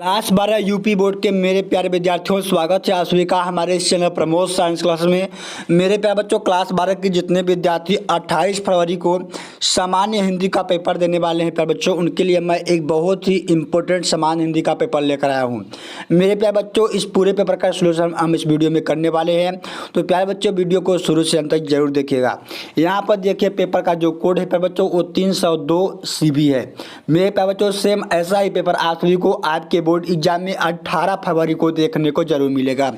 Class 12 UP board के मेरे प्यारे विद्यार्थियों, स्वागत है आप सभी का हमारे इस चैनल प्रमोद साइंस क्लास में। मेरे प्यारे बच्चों, क्लास 12 के जितने विद्यार्थी 28 फरवरी को सामान्य हिंदी का पेपर देने वाले हैं प्यारे बच्चों, उनके लिए मैं एक बहुत ही इंपॉर्टेंट सामान्य हिंदी का पेपर लेकर आया हूँ। मेरे प्यारे बच्चों, इस पूरे पेपर का सोल्यूशन हम इस वीडियो में करने वाले हैं, तो प्यारे बच्चों वीडियो को शुरू से अंत तक जरूर देखिएगा। यहाँ पर देखिए पेपर का जो कोड है प्यारे बच्चों वो 302 CB है। मेरे प्यारे बच्चों, सेम ऐसा ही पेपर आप सभी को आपके बोर्ड एग्जाम में 18 फरवरी को देखने को जरूर मिलेगा।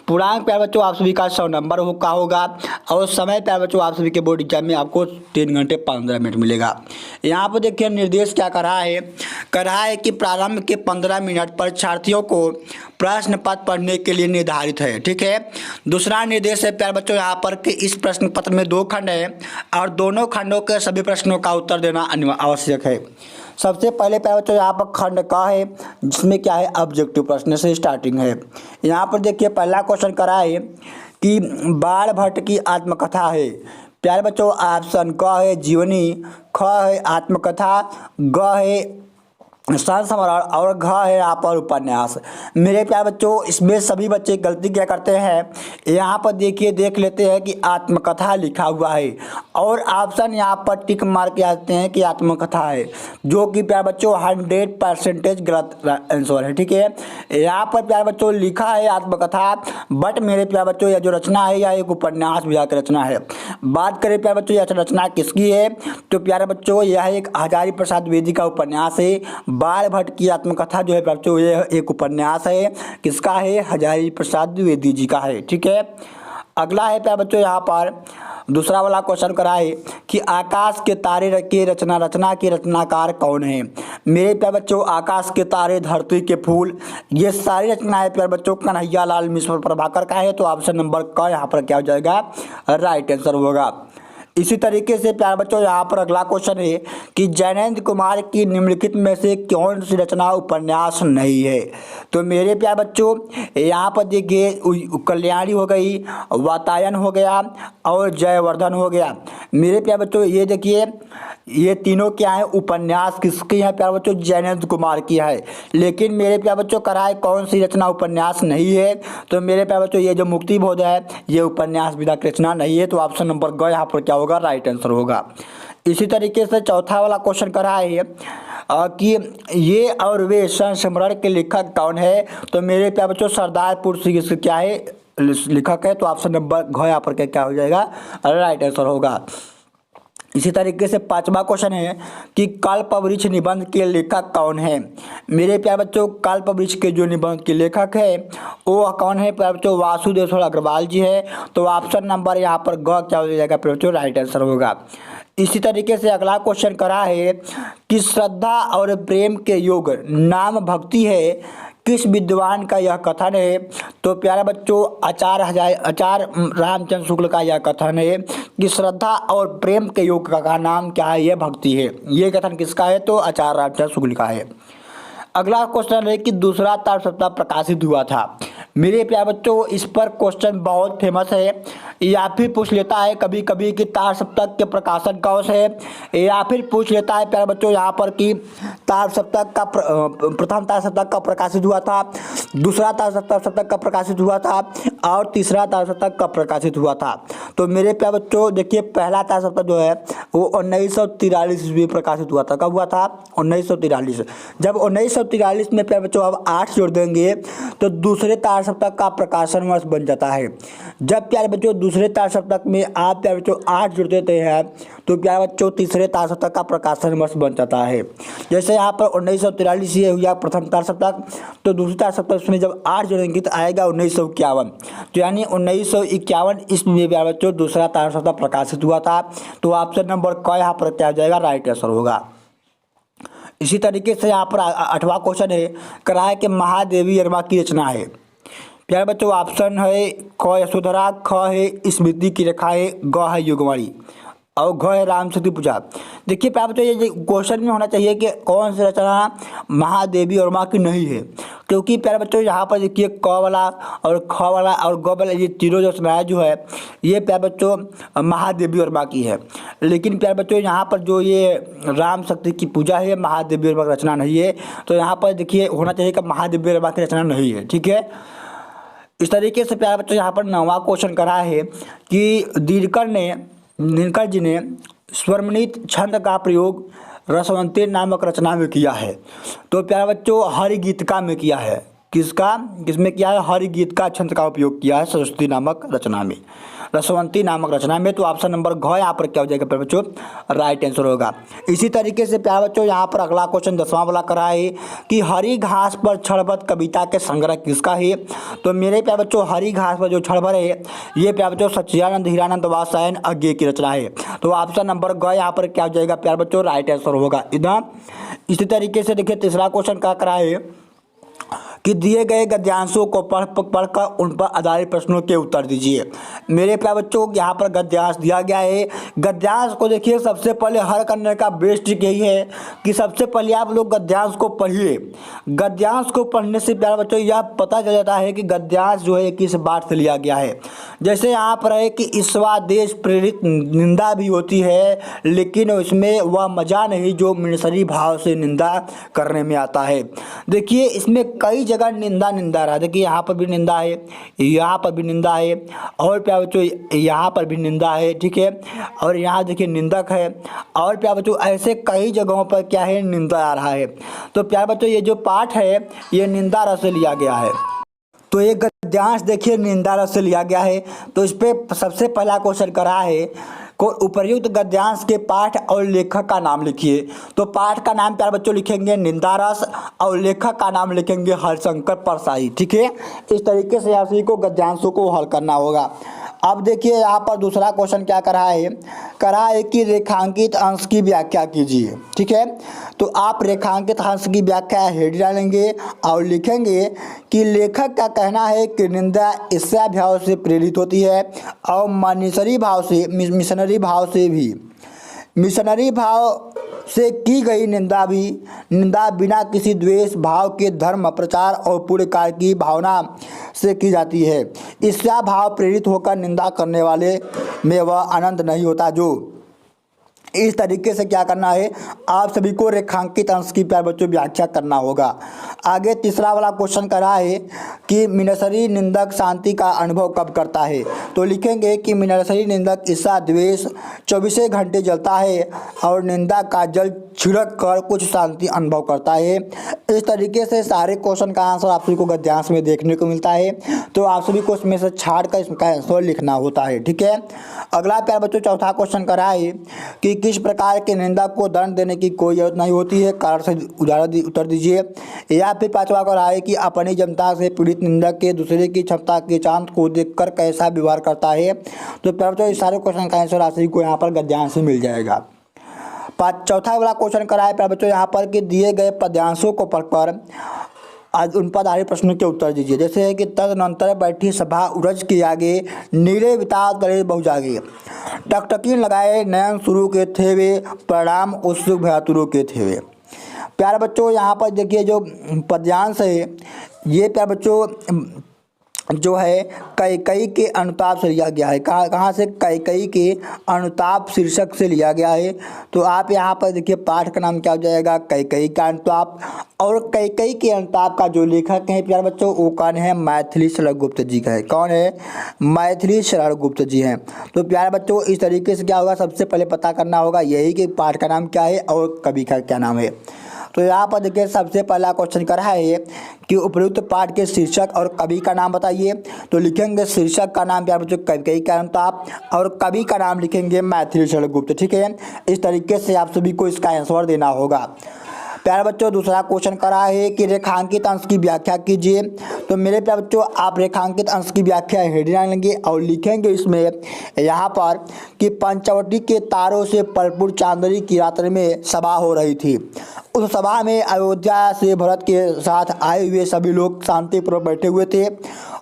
पूर्णांक प्यारे बच्चों आप सभी का 100 नंबर का होगा और समय प्यारे बच्चों आप सभी के बोर्ड एग्जाम में आपको 3 घंटे 15 मिनट मिलेगा। यहाँ पर देखिए निर्देश क्या कर रहा है कि प्रारंभ के 15 मिनट परीक्षार्थियों को प्रश्न पत्र पढ़ने के लिए निर्धारित है। ठीक है। दूसरा निर्देश है प्यारे बच्चों यहाँ पर कि इस प्रश्न पत्र में 2 खंड है और दोनों खंडों के सभी प्रश्नों का उत्तर देना आवश्यक है। सबसे पहले प्यारे बच्चों यहाँ पर खंड का है जिसमें क्या है ऑब्जेक्टिव प्रश्न से स्टार्टिंग है। यहाँ पर देखिए पहला क्वेश्चन करा है कि बाण भट्ट की आत्मकथा है। प्यारे बच्चों ऑप्शन क है जीवनी, ख है आत्मकथा, ग है संस्मरण और घ है यहाँ पर उपन्यास। मेरे प्यारे बच्चों इसमें सभी बच्चे गलती क्या करते हैं, यहाँ पर देखिए देख लेते हैं कि आत्मकथा लिखा हुआ है और ऑप्शन यहाँ पर टिक मार के आते हैं कि आत्मकथा है, जो कि प्यारे बच्चों 100% गलत आंसर है। ठीक है। यहाँ पर प्यारे बच्चों लिखा है आत्मकथा, बट मेरे प्यारे बच्चों यह जो रचना है यह एक उपन्यास विधा की रचना है। बात करें प्यारे बच्चों यह रचना किसकी है, तो प्यारे बच्चों यह एक हजारी प्रसाद द्विवेदी का उपन्यास है। बाण भट्ट की आत्मकथा जो है बच्चों ये एक उपन्यास है, किसका है, हजारी प्रसाद द्विवेदी जी का है। ठीक है। अगला है प्यारे बच्चों यहाँ पर दूसरा वाला क्वेश्चन करा है कि आकाश के तारे की रचना के रचनाकार कौन है। मेरे प्यारे बच्चों आकाश के तारे, धरती के फूल, ये सारी रचनाएं प्यारे बच्चों कन्हैया लाल मिश्र प्रभाकर का है, तो ऑप्शन नंबर क यहाँ पर क्या हो जाएगा, राइट आंसर होगा। इसी तरीके से प्यारे बच्चों यहाँ पर अगला क्वेश्चन है कि जैनेन्द्र कुमार की निम्नलिखित में से कौन सी रचना उपन्यास नहीं है। तो मेरे प्यारे बच्चों यहाँ पर देखिए कल्याणी हो गई, वातायन हो गया और जयवर्धन हो गया। मेरे प्यारे बच्चों ये देखिए ये तीनों क्या है, उपन्यास किसकी है प्यारे बच्चों, जैनेन्द्र कुमार की है। लेकिन मेरे प्यारे बच्चों कराए कौन सी रचना उपन्यास नहीं है, तो मेरे प्यारे बच्चों ये जो मुक्तिबोध है ये उपन्यास विधा की रचना नहीं है, तो ऑप्शन नंबर ग यहाँ पर क्या होगा, राइट आंसर होगा। इसी तरीके से चौथा वाला क्वेश्चन करा है कि ये और वे संस्मरण के लेखक कौन है, तो मेरे प्यारे बच्चों सरदार पुरुष क्या है लेखक है, तो ऑप्शन नंबर घ यहाँ पर क्या हो जाएगा, राइट आंसर होगा। इसी तरीके से पांचवा क्वेश्चन है कि कल्पवृक्ष निबंध के लेखक कौन है। मेरे प्यारे बच्चों कल्पवृक्ष के जो निबंध के लेखक है वो कौन है प्यारे बच्चों, वासुदेव अग्रवाल जी है, तो ऑप्शन नंबर यहाँ पर ग क्या हो जाएगा प्यारे बच्चों, राइट आंसर होगा। इसी तरीके से अगला क्वेश्चन करा है कि श्रद्धा और प्रेम के योग नाम भक्ति है, किस विद्वान का यह कथन है, तो प्यारे बच्चों आचार्य रामचंद्र शुक्ल का यह कथन है कि श्रद्धा और प्रेम के योग का नाम क्या है, यह भक्ति है। ये कथन किसका है, तो आचार्य रामचंद्र शुक्ल का है। अगला क्वेश्चन है कि दूसरा तार सप्ताह प्रकाशित हुआ था। मेरे प्यारे बच्चों इस पर क्वेश्चन बहुत फेमस है, या फिर पूछ लेता है कभी कभी कि तार सप्ताह के प्रकाशन कौन से है, या फिर पूछ लेता है प्यारे बच्चों यहाँ पर कि तार सप्ताह का प्रथम तार सप्ताह कब प्रकाशित हुआ था, दूसरा तार सप्ताह कब प्रकाशित हुआ था और तीसरा तार सप्ताह कब प्रकाशित हुआ था। तो मेरे प्यारे बच्चों देखिए पहला तार सप्ताह जो है वो 1943 में प्रकाशित हुआ था। कब हुआ था, 1943। जब 1943 में प्यारे बच्चों अब 8 जोड़ देंगे तो दूसरे तार सप्ताह का प्रकाशन वर्ष बन जाता है। जब प्यारे बच्चों दूसरे तार सप्ताह में आप प्यारे बच्चों 8 जोड़ देते हैं तो प्यारे बच्चों तीसरे तार सप्ताह का प्रकाशन वर्ष बन जाता है। जैसे यहाँ पर 1943 ये हुआ प्रथम तार सप्ताह, तो दूसरे तार सप्ताह उसमें जब 8 जोड़ेंगे तो आएगा 1951, तो यानी 1951 ईस्वी में प्यारे बच्चों दूसरा तार सप्ताह प्रकाशित हुआ था, तो ऑप्शन नंबर क यहाँ पर क्या हो जाएगा, राइट आंसर होगा। इसी तरीके से यहाँ पर 8वां क्वेश्चन है कराए कि महादेवी वर्मा की रचना है। प्यारे बच्चों ऑप्शन है क यशोधरा, ख है स्मृति की रेखा है, ग है युगवाणी और घ है रामशक्ति पूजा। देखिए प्यारे बच्चों ये क्वेश्चन में होना चाहिए कि कौन सी रचना महादेवी वर्मा की नहीं है, क्योंकि प्यारे बच्चों यहाँ पर देखिए क वाला और ख वाला और ग वाला ये तीनों जो रचनाएं जो है ये प्यारे बच्चों महादेवी वर्मा की है। लेकिन प्यारे बच्चों यहाँ पर जो ये राम शक्ति की पूजा है महादेवी वर्मा की रचना नहीं है। तो यहाँ पर देखिए होना चाहिए कि महादेवी वर्मा की रचना नहीं है। ठीक है, इस तरीके से प्यारे बच्चों यहाँ पर 9वां क्वेश्चन करा है कि दिनकर जी ने स्वरमणित छंद का प्रयोग रसवंती नामक रचना में किया है। तो प्यारे बच्चों हरिगीतिका में किया है। किसमें किया है? हरिगीतिका छंद का उपयोग किया है सरस्वती नामक रचना में, रसवंती नामक रचना में। तो ऑप्शन नंबर घ यहाँ पर क्या हो जाएगा प्यारे बच्चों? राइट आंसर होगा। इसी तरीके से प्यारे बच्चों यहाँ पर अगला क्वेश्चन 10वां वाला करा है कि हरी घास पर क्षणबद्ध कविता के संग्रह किसका है? तो मेरे प्यारे बच्चों हरी घास पर जो क्षणभर है ये प्यारे बच्चों सच्चिदानंद हीरानंद वात्स्यायन अज्ञे की रचना है। तो ऑप्शन नंबर ग यहाँ पर क्या हो जाएगा प्यारे बच्चों? राइट आंसर होगा इधर। इसी तरीके से देखिए तीसरा क्वेश्चन क्या करा है कि दिए गए गद्यांशों को पढ़कर उन पर आधारित प्रश्नों के उत्तर दीजिए। मेरे प्यारे बच्चों यहाँ पर गद्यांश दिया गया है। गद्यांश को देखिए सबसे पहले हल करने का बेस्ट ट्रिक यही है कि सबसे पहले आप लोग गद्यांश को पढ़िए। गद्यांश को पढ़ने से प्यारे बच्चों यह पता चल जाता है कि गद्यांश जो है किस बात से लिया गया है। जैसे यहाँ पर है कि ईश्वादेश प्रेरित निंदा भी होती है, लेकिन उसमें वह मजा नहीं जो मिनसरी भाव से निंदा करने में आता है। देखिए इसमें कई जगह निंदा रहा। देखिए यहाँ पर भी निंदा है, यहाँ पर भी निंदा है, और प्यारे बच्चों यहाँ पर भी निंदा है। ठीक है, और यहाँ देखिए निंदक है, और प्यारे बच्चों ऐसे कई जगहों पर क्या है? निंदा आ रहा है। तो प्यारे बच्चों ये जो पाठ है ये निंदा रस से लिया गया है। तो ये गद्यांश देखिए निंदा रस से लिया गया है। तो इस पे सबसे पहला क्वेश्चन करा है को उपर्युक्त गद्यांश के पाठ और लेखक का नाम लिखिए। तो पाठ का नाम प्यारे बच्चों लिखेंगे निंदा रस और लेखक का नाम लिखेंगे हरिशंकर परसाई। ठीक है, इस तरीके से आप सभी को गद्यांशों को हल करना होगा। अब देखिए यहाँ पर दूसरा क्वेश्चन क्या करा है कि रेखांकित अंश की व्याख्या कीजिए। ठीक है, तो आप रेखांकित अंश की व्याख्या हेड डालेंगे और लिखेंगे कि लेखक का कहना है कि निंदा ईर्ष्या भाव से प्रेरित होती है और मिशनरी भाव से की गई निंदा बिना किसी द्वेष भाव के धर्म प्रचार और पूर्ण कार्य की भावना से की जाती है। ईर्ष्या भाव प्रेरित होकर निंदा करने वाले में वह आनंद नहीं होता। जो इस तरीके से क्या करना है आप सभी को रेखांकित अंश की प्यारे बच्चों व्याख्या करना होगा। आगे तीसरा वाला क्वेश्चन करा है कि मिनसरी निंदक शांति का अनुभव कब करता है? तो लिखेंगे कि मिनसरी निंदक ईर्ष्या द्वेष 24 घंटे जलता है और निंदा का जल छिड़क कर कुछ शांति अनुभव करता है। इस तरीके से सारे क्वेश्चन का आंसर आप सभी को गद्यांश में देखने को मिलता है। तो आप सभी को इसमें से छाड़ कर इसका आंसर लिखना होता है। ठीक है, अगला प्यारे बच्चों चौथा क्वेश्चन करा है कि किस प्रकार के निंदक को दंड देने की कोई जरूरत नहीं होती है? कारण से उदाहरण उत्तर दीजिए। या फिर पांचवा करा है कि अपनी क्षमता से पीड़ित निंदक के दूसरे की क्षमता के चांद को देखकर कैसा व्यवहार करता है? तो प्यारे बच्चों इस सारे क्वेश्चन का आंसर आप सभी को यहाँ पर गद्यांश से मिल जाएगा। चौथा वाला क्वेश्चन करा है प्यारे बच्चों यहाँ पर कि दिए गए पद्यांशों को पढ़कर आज उन पर आधारित प्रश्नों के उत्तर दीजिए। जैसे है कि तदनंतर बैठी सभा उरज के आगे नीले विताल करे बहु जागे, टकटकी लगाए नयन शुरू के थे वे, परिणाम उत्सुक भयातुरु के थे वे। प्यारे बच्चों यहाँ पर देखिए जो पद्यांश है ये प्यारे बच्चों जो है कैकई के अनुताप से लिया गया है। कहाँ से? कैकई के अनुताप शीर्षक से लिया गया है। तो आप यहाँ पर देखिए पाठ का नाम क्या हो जाएगा? कैकई का अनुताप। और कैकई के अनुताप का जो लेखक है प्यारे बच्चों वो कौन है? मैथिली शरण गुप्त जी का है। कौन है? मैथिली शरण गुप्त जी हैं। तो प्यारे बच्चों इस तरीके से क्या होगा सबसे पहले पता करना होगा यही कि पाठ का नाम क्या है और कवि का क्या नाम है। तो यहाँ पर देखिए सबसे पहला क्वेश्चन करा है कि उपयुक्त पाठ के शीर्षक और कवि का नाम बताइए। तो लिखेंगे शीर्षक का नाम प्यारे बच्चों कैकई का अनुताप और कवि का नाम लिखेंगे मैथिली शरण गुप्त। ठीक है, इस तरीके से आप सभी को इसका आंसर देना होगा। प्यारे बच्चों दूसरा क्वेश्चन करा है कि रेखांकित अंश की व्याख्या कीजिए। तो मेरे प्यारे बच्चों आप रेखांकित अंश की व्याख्या हेडलाइन लेंगे और लिखेंगे इसमें यहाँ पर कि पंचवटी के तारों से भरपूर चांदनी की रात्रि में सभा हो रही थी। उस सभा में अयोध्या से भरत के साथ आए हुए सभी लोग शांतिपूर्वक बैठे हुए थे।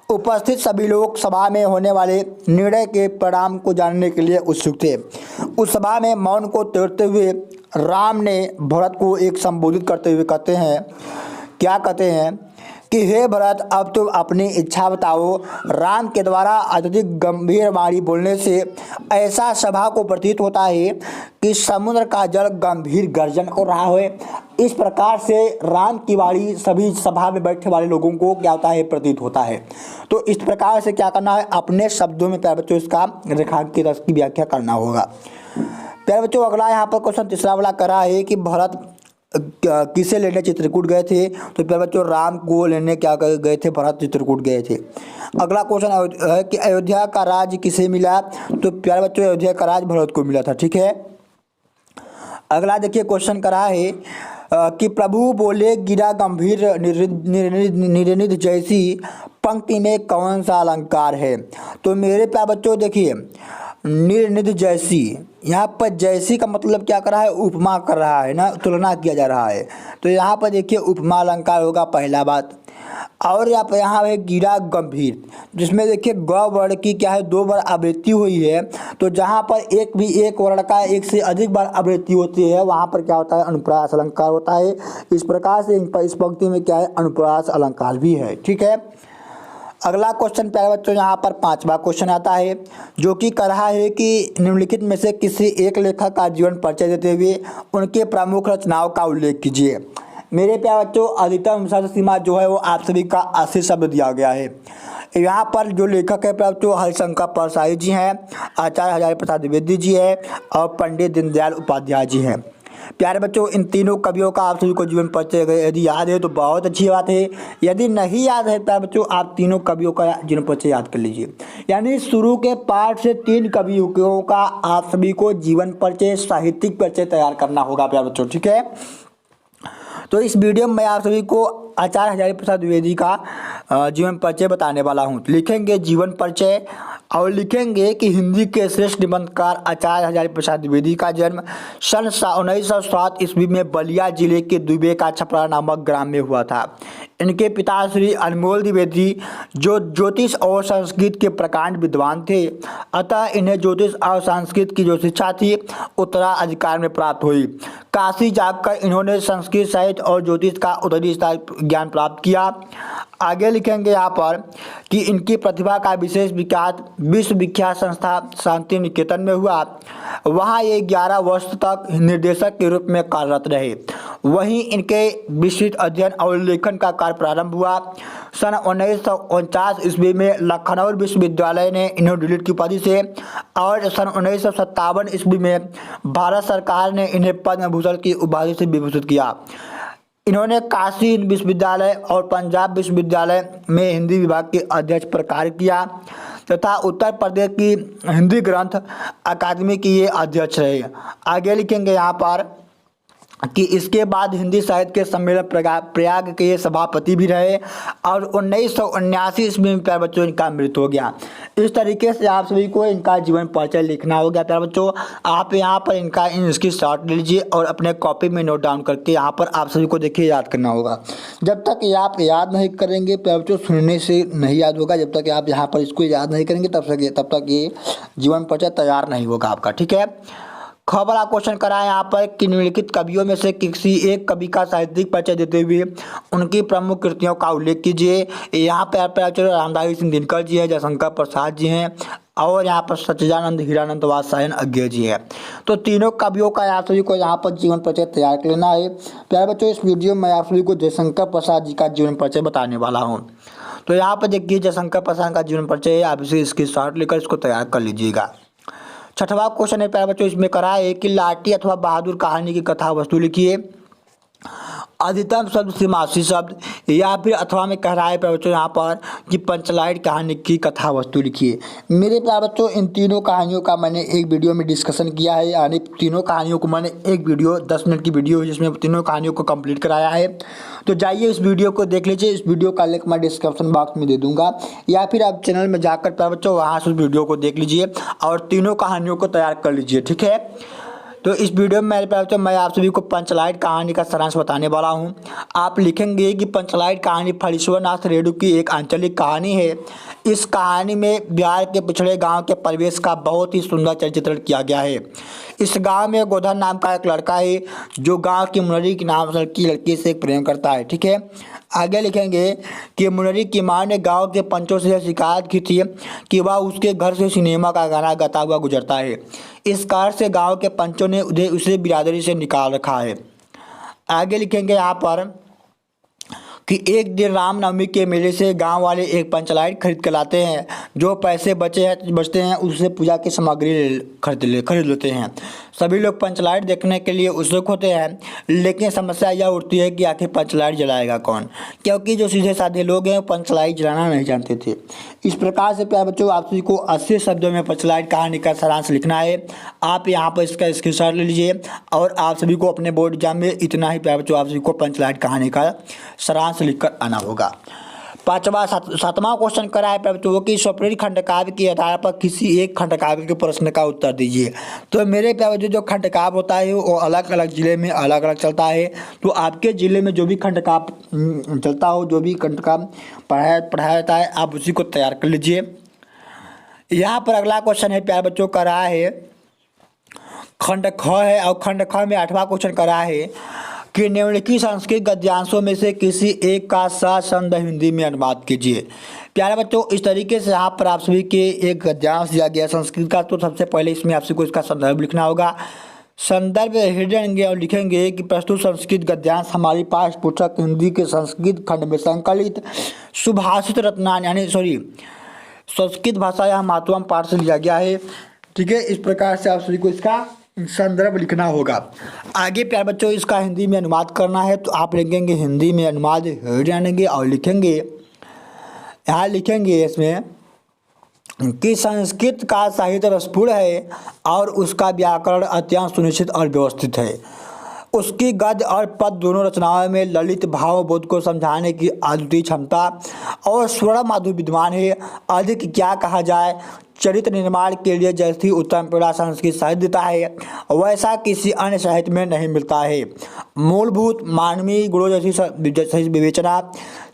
उपस्थित सभी लोग सभा में होने वाले निर्णय के परिणाम को जानने के लिए उत्सुक थे। उस सभा में मौन को तोड़ते हुए राम ने भरत को एक संबोधित करते हुए कहते हैं क्या कहते हैं कि हे भरत, अब तुम अपनी इच्छा बताओ। राम के द्वारा अत्यधिक गंभीर वाणी बोलने से ऐसा सभा को प्रतीत होता है कि समुद्र का जल गंभीर गर्जन कर रहा है। इस प्रकार से राम की वाणी सभी सभा में बैठे वाले लोगों को क्या होता है, प्रतीत होता है। तो इस प्रकार से क्या करना है, अपने शब्दों में प्यारे बच्चों इसका रेखांकित रस की व्याख्या करना होगा। प्यारे बच्चों अगला यहाँ पर क्वेश्चन तीसरा वाला करा है कि भरत किसे लेने चित्रकूट गए थे। तो प्यारे बच्चों राम को लेने क्या गए थे, भरत चित्रकूट गए थे। अगला क्वेश्चन है कि अयोध्या का राज्य किसे मिला। तो प्यारे बच्चों अयोध्या का राज्य भरत को मिला था, ठीक है। अगला देखिए क्वेश्चन करा है कि प्रभु बोले गिरा गंभीर निरनिध जैसी पंक्ति में कौन सा अलंकार है। तो मेरे प्यारे बच्चों देखिए निरनिध जैसी, यहाँ पर जैसी का मतलब क्या कर रहा है, उपमा कर रहा है ना, तुलना किया जा रहा है। तो यहाँ पर देखिए उपमा अलंकार होगा पहला बात। और यहाँ है गिरा गंभीर, जिसमें देखिए ग वर्ण की क्या है, 2 बार आवृत्ति हुई है। तो जहाँ पर एक वर्ण का एक से अधिक बार आवृत्ति होती है वहाँ पर क्या होता है, अनुप्रास अलंकार होता है। इस प्रकार से इस पंक्ति में क्या है, अनुप्रास अलंकार भी है, ठीक है। अगला क्वेश्चन प्यारे बच्चों यहाँ पर 5वां क्वेश्चन आता है, जो कि कह रहा है कि निम्नलिखित में से किसी एक लेखक का जीवन परिचय देते हुए उनके प्रमुख रचनाओं का उल्लेख कीजिए। मेरे प्यारे बच्चों अधिकतम विशाल सीमा जो है वो आप सभी का 80 शब्द दिया गया है। यहाँ पर जो लेखक है प्यारे बच्चों हरिशंकर परसाई जी हैं, आचार्य हजारी प्रसाद द्विवेदी जी है और पंडित दीनदयाल उपाध्याय जी हैं। प्यारे बच्चों इन तीनों कवियों का आप सभी को जीवन परिचय यदि याद है तो बहुत अच्छी बात है। यदि नहीं याद है प्यारे बच्चों आप तीनों कवियों का जीवन परिचय याद कर लीजिए। यानी शुरू के पार्ट से 3 कवियों का आप सभी को जीवन परिचय, साहित्यिक परिचय तैयार करना होगा प्यारे बच्चों, ठीक है। तो इस वीडियो में मैं आप सभी को आचार्य हजारी प्रसाद द्विवेदी का जीवन परिचय बताने वाला हूँ। लिखेंगे जीवन परिचय और लिखेंगे कि हिंदी के श्रेष्ठ निबंधकार आचार्य हजारी प्रसाद द्विवेदी का जन्म सन 1907 ईस्वी में बलिया जिले के दुबे का छपरा नामक ग्राम में हुआ था। इनके पिता श्री अनमोल द्विवेदी जो ज्योतिष और संस्कृत के प्रकांड विद्वान थे, अतः इन्हें ज्योतिष और संस्कृत की जो शिक्षा थी उत्तराधिकार में प्राप्त हुई। काशी जाकर इन्होंने संस्कृत साहित्य और ज्योतिष का उत्तरी ज्ञान प्राप्त किया। आगे लिखेंगे यहाँ पर कि इनकी प्रतिभा का विशेष विकास विश्वविख्यात संस्था शांति निकेतन में हुआ। वहाँ ये 11 वर्ष तक निर्देशक के रूप में कार्यरत रहे। वहीं इनके विस्तृत अध्ययन और लेखन का कार्य प्रारंभ हुआ। सन 1949 ईस्वी में लखनऊ विश्वविद्यालय ने इन्हें डीलिट की उपाधि से और सन 1957 ईस्वी में भारत सरकार ने इन्हें पद्म भूषण की उपाधि से विभूषित किया। इन्होंने काशी विश्वविद्यालय और पंजाब विश्वविद्यालय में हिंदी विभाग के अध्यक्ष पर कार्य किया तथा उत्तर प्रदेश की हिंदी ग्रंथ अकादमी की ये अध्यक्ष रहे। आगे लिखेंगे यहाँ पर कि इसके बाद हिंदी साहित्य के सम्मेलन प्रयाग के ये सभापति भी रहे और 1979 ईस्वी में प्यारे बच्चों इनका मृत्यु हो गया। इस तरीके से आप सभी को इनका जीवन परिचय लिखना होगा प्यारे बच्चों। आप यहाँ पर इसकी शॉर्ट ले लीजिए और अपने कॉपी में नोट डाउन करके यहाँ पर आप सभी को देखिए याद करना होगा। जब तक ये आप याद नहीं करेंगे प्यारे बच्चों, सुनने से नहीं याद होगा। जब तक आप यहाँ पर इसको याद नहीं करेंगे तब तक ये जीवन परिचय तैयार नहीं होगा आपका, ठीक है। खबरा क्वेश्चन करा है यहाँ पर कि निम्नलिखित कवियों में से किसी एक कवि का साहित्यिक परिचय देते हुए उनकी प्रमुख कृतियों का उल्लेख कीजिए। यहाँ पर रामधारी सिंह दिनकर जी हैं, जयशंकर प्रसाद जी हैं और यहाँ पर सच्चिदानंद हीरानंद वात्स्यायन अज्ञे जी है। तो तीनों कवियों का आप सभी को यहाँ पर जीवन परिचय तैयार कर लेना है। प्यारे बच्चों इस वीडियो में आप सभी को जयशंकर प्रसाद जी का जीवन परिचय बताने वाला हूँ। तो यहाँ पर देखिए जयशंकर प्रसाद का जीवन परिचय है, आप इसे इसकी शॉर्ट लेकर इसको तैयार कर लीजिएगा। 6वां क्वेश्चन है प्यारे बच्चों, इसमें करा है कि लाठी अथवा बहादुर कहानी की कथा वस्तु लिखिए। अधिकतम शब्द सीमासी शब्द या फिर अथवा में कह रहा है प्यारे बच्चों यहाँ पर कि पंचलाइट कहानी की कथा वस्तु लिखिए। मेरे प्यारे बच्चों इन तीनों कहानियों का मैंने एक वीडियो में डिस्कशन किया है, यानी तीनों कहानियों को मैंने एक वीडियो 10 मिनट की वीडियो है जिसमें तीनों कहानियों को कंप्लीट कराया है। तो जाइए इस वीडियो को देख लीजिए। इस वीडियो का लिंक मैं डिस्क्रिप्शन बॉक्स में दे दूंगा या फिर आप चैनल में जाकर प्यारे बच्चों वहाँ से उस वीडियो को देख लीजिए और तीनों कहानियों को तैयार कर लीजिए, ठीक है। तो इस वीडियो में मेरे प्यारे बच्चों मैं आप सभी को पंचलाइट कहानी का सारांश बताने वाला हूं। आप लिखेंगे कि पंचलाइट कहानी फणीश्वरनाथ रेणु की एक आंचलिक कहानी है। इस कहानी में बिहार के पिछड़े गांव के परिवेश का बहुत ही सुंदर चित्रण किया गया है। इस गांव में गोधन नाम का एक लड़का है जो गांव की मुनरी के नाम की लड़की से प्रेम करता है। ठीक है, आगे लिखेंगे कि मुनरी की मां ने गांव के पंचों से शिकायत की थी कि वह उसके घर से सिनेमा का गाना गाता हुआ गुजरता है। इस कारण से गांव के पंचों ने उसे बिरादरी से निकाल रखा है। आगे लिखेंगे यहाँ पर कि एक दिन रामनवमी के मेले से गांव वाले एक पंचलाइट खरीद कर लाते हैं। जो पैसे बचते हैं उससे पूजा की सामग्री खरीद लेते हैं। सभी लोग पंचलाइट देखने के लिए उत्सुक होते हैं, लेकिन समस्या यह उठती है कि आखिर पंचलाइट जलाएगा कौन, क्योंकि जो सीधे साधे लोग हैं पंचलाइट जलाना नहीं जानते थे। इस प्रकार से प्यारे बच्चों, आप सभी को 80 शब्दों में पंचलाइट कहानी का सारांश लिखना है। आप यहाँ पर इसका स्क्रीनशॉट ले लीजिए और आप सभी को अपने बोर्ड एग्जाम में इतना ही प्यारे बच्चों आप सभी को पंचलाइट कहानी का सारांश लिखकर आना होगा। सातवां क्वेश्चन करा है बच्चों कि स्वप्निल खंडकाव्य के आधार पर किसी एक खंडकाव्य के प्रश्न का उत्तर दीजिए। तो मेरे प्यारे जो खंडकाव्य होता है वो अलग अलग जिले में अलग अलग चलता है। तो आपके जिले में जो भी खंडकाव्य चलता हो, जो भी खंडकाव्य पढ़ाया जाता है, आप उसी को तैयार कर लीजिए। यहाँ पर अगला क्वेश्चन है प्यारे बच्चों का रहा है खंड ख है, और खंड ख में 8वां क्वेश्चन का रहा है कि निम्नलिखित संस्कृत गद्यांशों में से किसी एक का सशब्द हिंदी में अनुवाद कीजिए। प्यारे बच्चों, इस तरीके से यहाँ पर आप सभी के एक गद्यांश दिया गया संस्कृत का। तो सबसे पहले इसमें आप सभी को इसका संदर्भ लिखना होगा। संदर्भ हेडेंगे और लिखेंगे कि प्रस्तुत संस्कृत गद्यांश हमारी पाठ्य पुस्तक हिंदी के संस्कृत खंड में संकलित सुभाषित रत्नान संस्कृत भाषा या महत्वम पाठ से लिया गया है। ठीक है, इस प्रकार से आप सभी को इसका संदर्भ लिखना होगा। आगे प्यारे बच्चों, इसका हिंदी में अनुवाद करना है। तो आप लिखेंगे हिंदी में अनुवाद जानेंगे और लिखेंगे यहाँ लिखेंगे इसमें कि संस्कृत का साहित्य रसपूर्ण है और उसका व्याकरण अत्यंत सुनिश्चित और व्यवस्थित है। उसकी गद्य और पद दोनों रचनाओं में ललित भाव बोध को समझाने की अद्वितीय क्षमता और स्वर्ण माधुर्य विद्यमान है। अधिक क्या कहा जाए, चरित्र निर्माण के लिए जैसी उत्तम पीड़ा संस्कृत साहित्य देता है वैसा किसी अन्य साहित्य में नहीं मिलता है। मूलभूत मानवीय गुणों जैसी विवेचना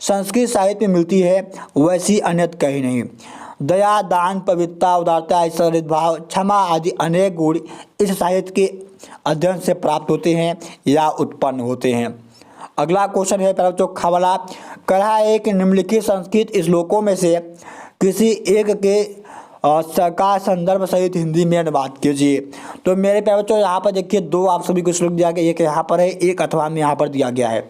संस्कृत साहित्य में मिलती है वैसी अन्यत्र कहीं नहीं। दया, दान, पवित्रता, उदारता, ईश्वरित भाव, क्षमा आदि अनेक गुण इस साहित्य के अध्ययन से प्राप्त होते हैं या उत्पन्न होते हैं। अगला क्वेश्चन है बच्चों खवाला कहा है कि निम्नलिखित संस्कृत श्लोकों में से किसी एक के का संदर्भ सहित हिंदी में अनुवाद कीजिए। तो मेरे प्यारे बच्चों यहाँ पर देखिए दो आप सभी को श्लोक दिया गया, एक यहाँ पर है, एक अथवा में यहाँ पर दिया गया है।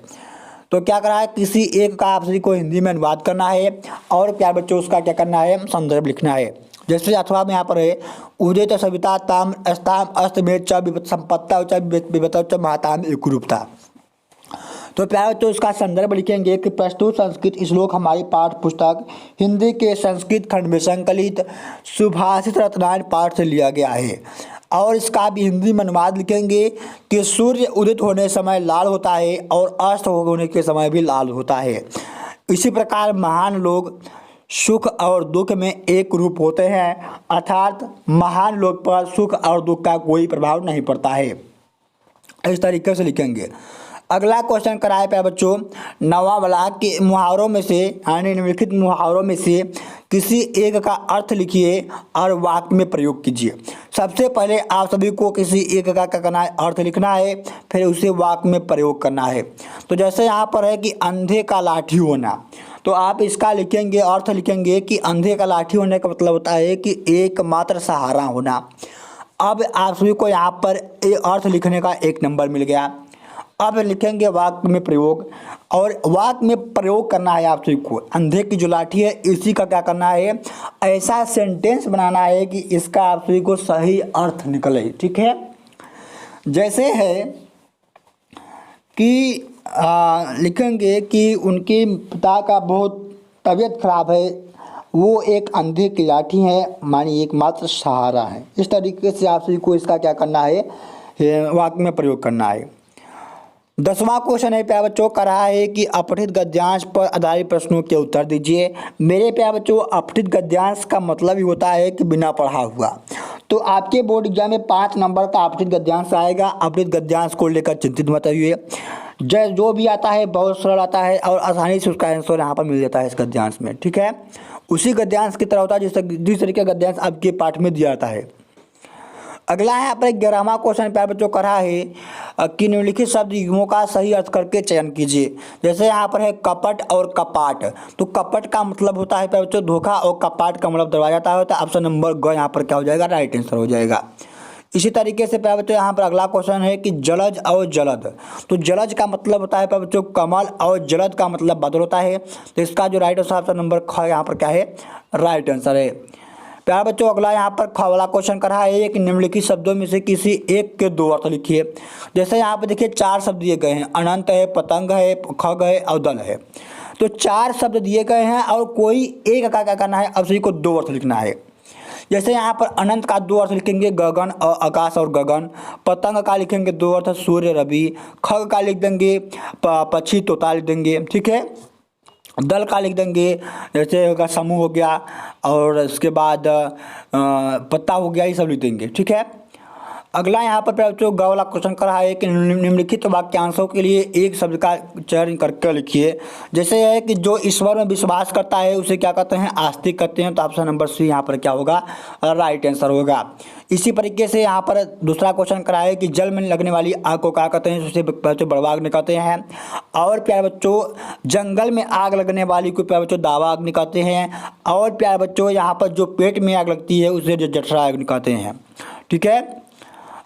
तो क्या करना है, किसी एक का आप सभी को हिंदी में अनुवाद करना है और प्यारे बच्चों उसका क्या करना है, संदर्भ लिखना है। जैसे अथवा में यहाँ पर है उदित सविता ताम अस्ताम अस्त में च संपत्ता च विभता च महाताम एक रूपता। तो प्यारे बच्चों इसका संदर्भ लिखेंगे कि प्रस्तुत संस्कृत श्लोक हमारी पाठ्य पुस्तक हिंदी के संस्कृत खंड में संकलित सुभाषित रत्नान पाठ से लिया गया है। और इसका भी हिंदी में अनुवाद लिखेंगे कि सूर्य उदित होने समय लाल होता है और अस्त होने के समय भी लाल होता है। इसी प्रकार महान लोग सुख और दुख में एक रूप होते हैं, अर्थात महान लोग पर सुख और दुख का कोई प्रभाव नहीं पड़ता है। इस तरीके से लिखेंगे। अगला क्वेश्चन कराए प्यारे बच्चों नवा वाला के मुहावरों में से यानी निम्नलिखित मुहावरों में से किसी एक का अर्थ लिखिए और वाक्य में प्रयोग कीजिए। सबसे पहले आप सभी को किसी एक का क्या करना है, अर्थ लिखना है, फिर उसे वाक्य में प्रयोग करना है। तो जैसे यहाँ पर है कि अंधे का लाठी होना, तो आप इसका लिखेंगे अर्थ लिखेंगे कि अंधे का लाठी होने का मतलब होता है कि एकमात्र सहारा होना। अब आप सभी को यहाँ पर अर्थ लिखने का 1 नंबर मिल गया। अब लिखेंगे वाक्य में प्रयोग, और वाक्य में प्रयोग करना है आप सभी को अंधे की जो लाठी है इसी का क्या करना है, ऐसा सेंटेंस बनाना है कि इसका आप सभी को सही अर्थ निकले। ठीक है, जैसे है कि लिखेंगे कि उनके पिता का बहुत तबीयत खराब है, वो एक अंधे की लाठी है मानी एकमात्र सहारा है। इस तरीके से आप सभी को इसका क्या करना है, वाक्य में प्रयोग करना है। 10वां क्वेश्चन है प्यारे बच्चों का रहा है कि अपठित गद्यांश पर आधारित प्रश्नों के उत्तर दीजिए। मेरे प्यारे बच्चों अपठित गद्यांश का मतलब ही होता है कि बिना पढ़ा हुआ। तो आपके बोर्ड एग्जाम में 5 नंबर का अपठित गद्यांश आएगा। अपठित गद्यांश को लेकर चिंतित मत होइए, जो भी आता है बहुत सरल आता है और आसानी से उसका आंसर यहाँ पर मिल जाता है इस गद्यांश में। ठीक है, उसी गद्यांश की तरह होता है जिस तरीके का गद्यांश आपके पाठ में दिया जाता है। अगला है यहाँ पर 11वां क्वेश्चन प्यारे बच्चों कर रहा है कि निम्नलिखित शब्द युग्मों का सही अर्थ करके चयन कीजिए। जैसे यहाँ पर है कपट और कपाट। तो कपट का मतलब होता है प्यारे बच्चों धोखा, और कपाट का मतलब दरवाजा होता है। ऑप्शन नंबर ग यहाँ पर क्या हो जाएगा, राइट आंसर हो जाएगा। इसी तरीके से प्यारे बच्चों यहाँ पर अगला क्वेश्चन है कि जलज और जलद। तो जलज का मतलब होता है प्यारे बच्चों कमल, और जलद का मतलब बादल होता है। तो इसका जो राइट आंसर ऑप्शन नंबर ख यहाँ पर क्या है, राइट आंसर है। प्यारे बच्चों अगला यहाँ पर ख वाला क्वेश्चन कर रहा है कि निम्नलिखित शब्दों में से किसी एक के दो अर्थ लिखिए। जैसे यहाँ पर देखिए 4 शब्द दिए गए हैं, अनंत है, पतंग है, खग है और दल है। तो 4 शब्द दिए गए हैं और कोई एक का क्या करना है, अब सभी को 2 अर्थ लिखना है। जैसे यहाँ पर अनंत का 2 अर्थ लिखेंगे गगन और आकाश और गगन, पतंग का लिखेंगे 2 अर्थ सूर्य रवि, खग का लिख देंगे पक्षी तोता लिख देंगे, ठीक है। दल का लिख देंगे जैसे होगा समूह हो गया, और उसके बाद पत्ता हो गया, ये सब लिख देंगे, ठीक है। अगला यहाँ पर बच्चों ग वाला क्वेश्चन कर रहा है कि निम्नलिखित वाक्यांशों के लिए एक शब्द का चयन करके लिखिए। जैसे है कि जो ईश्वर में विश्वास करता है उसे क्या कहते हैं, आस्तिक कहते हैं। तो ऑप्शन नंबर सी यहाँ पर क्या होगा, राइट आंसर होगा। इसी तरीके से यहाँ पर दूसरा क्वेश्चन करा है कि जल में लगने वाली आग को क्या कहते हैं, उसे बच्चों बड़वा अग्नि कहते हैं। और प्यारे बच्चों जंगल में आग लगने वाली को प्यारे बच्चों दावा अग्नि कहते हैं। और प्यारे बच्चों यहाँ पर जो पेट में आग लगती है उसे जठरा अग्नि कहते हैं, ठीक है।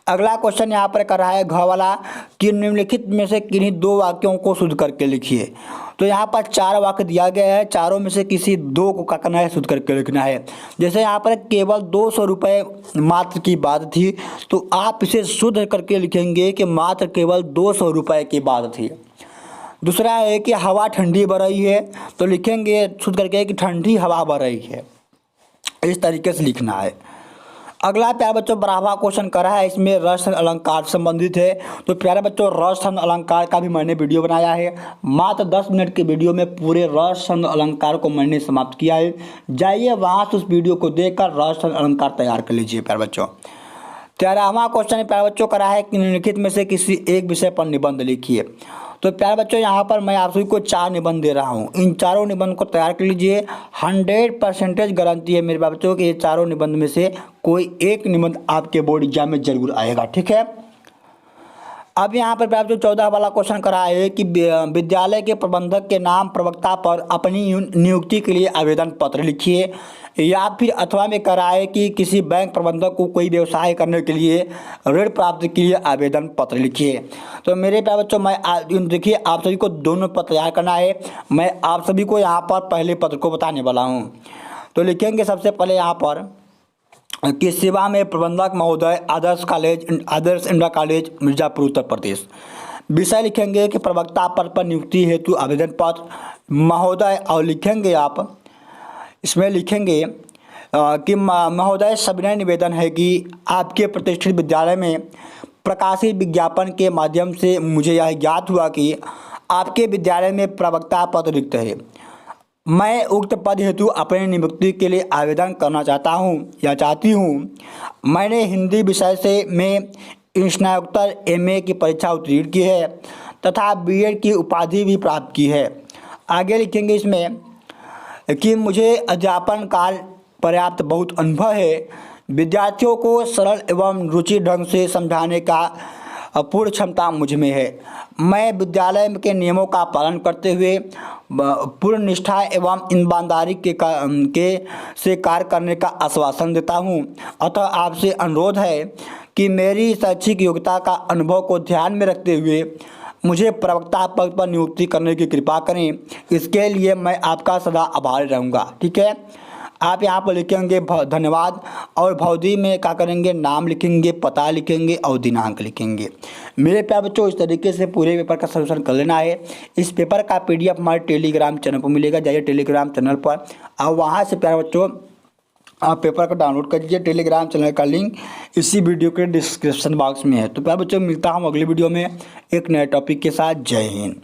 अगला क्वेश्चन यहाँ पर कर रहा है घ वाला कि निम्नलिखित में से किन्हीं 2 वाक्यों को शुद्ध करके लिखिए। तो यहाँ पर 4 वाक्य दिया गया है, चारों में से किसी 2 को क्या करना है, शुद्ध करके लिखना है। जैसे यहाँ पर केवल 200 रुपये मात्र की बात थी, तो आप इसे शुद्ध करके लिखेंगे कि मात्र केवल 200 रुपये की बात थी। दूसरा है कि हवा ठंडी बह रही है, तो लिखेंगे शुद्ध करके कि ठंडी हवा बह रही है। इस तरीके से लिखना है। अगला प्यारे बच्चों 12वां क्वेश्चन कर रहा है, इसमें रस अलंकार संबंधित है। तो प्यारे बच्चों रस अलंकार का भी मैंने वीडियो बनाया है। मात्र 10 मिनट के वीडियो में पूरे रस अलंकार को मैंने समाप्त किया है। जाइए वहां से उस वीडियो को देखकर रस अलंकार तैयार कर लीजिए प्यारे बच्चों। 13वां क्वेश्चन प्यारे बच्चों कर रहा है कि निम्नलिखित में से किसी एक विषय पर निबंध लिखिए। तो प्यारे बच्चों यहाँ पर मैं आप सभी को 4 निबंध दे रहा हूँ। इन चारों निबंध को तैयार कर लीजिए। 100% गारंटी है मेरे बच्चों कि ये चारों निबंध में से कोई एक निबंध आपके बोर्ड एग्जाम में जरूर आएगा, ठीक है। अब यहाँ पर बच्चों 14 वाला क्वेश्चन करा है कि विद्यालय के प्रबंधक के नाम प्रवक्ता पर अपनी नियुक्ति के लिए आवेदन पत्र लिखिए। या फिर अथवा में करा है कि किसी बैंक प्रबंधक को कोई व्यवसाय करने के लिए ऋण प्राप्ति के लिए आवेदन पत्र लिखिए। तो मेरे प्यारे बच्चों मैं देखिए आप सभी को दोनों पत्र तैयार करना है। मैं आप सभी को यहाँ पर पहले पत्र को बताने वाला हूँ। तो लिखेंगे सबसे पहले यहाँ पर कि सेवा में प्रबंधक महोदय, आदर्श इंडिया कॉलेज मिर्जापुर उत्तर प्रदेश। विषय लिखेंगे कि प्रवक्ता पद पर नियुक्ति हेतु आवेदन पत्र महोदय, और लिखेंगे आप इसमें लिखेंगे कि महोदय सविनय निवेदन है कि आपके प्रतिष्ठित विद्यालय में प्रकाशित विज्ञापन के माध्यम से मुझे यह ज्ञात हुआ कि आपके विद्यालय में प्रवक्ता पद रिक्त है। मैं उक्त पद हेतु अपने नियुक्ति के लिए आवेदन करना चाहता हूं या चाहती हूं। मैंने हिंदी विषय से में स्नातकोत्तर MA की परीक्षा उत्तीर्ण की है तथा BEd की उपाधि भी प्राप्त की है। आगे लिखेंगे इसमें कि मुझे अध्यापन काल पर्याप्त बहुत अनुभव है। विद्यार्थियों को सरल एवं रुचि ढंग से समझाने का पूर्ण क्षमता मुझ में है। मैं विद्यालय के नियमों का पालन करते हुए पूर्ण निष्ठा एवं ईमानदारी से कार्य करने का आश्वासन देता हूं। अतः आपसे अनुरोध है कि मेरी शैक्षिक योग्यता का अनुभव को ध्यान में रखते हुए मुझे प्रवक्ता पद पर नियुक्ति करने की कृपा करें। इसके लिए मैं आपका सदा आभारी रहूँगा, ठीक है। आप यहाँ पर लिखेंगे धन्यवाद, और भौदी में क्या करेंगे, नाम लिखेंगे, पता लिखेंगे और दिनांक लिखेंगे। मेरे प्यारे बच्चों इस तरीके से पूरे पेपर का सॉल्यूशन कर लेना है। इस पेपर का PDF हमारे टेलीग्राम चैनल पर मिलेगा। जाइए टेलीग्राम चैनल पर और वहाँ से प्यारे बच्चों आप पेपर को डाउनलोड कर लीजिए। टेलीग्राम चैनल का लिंक इसी वीडियो के डिस्क्रिप्शन बॉक्स में है। तो प्यारे बच्चों मिलता हूँ अगली वीडियो में एक नए टॉपिक के साथ। जय हिंद।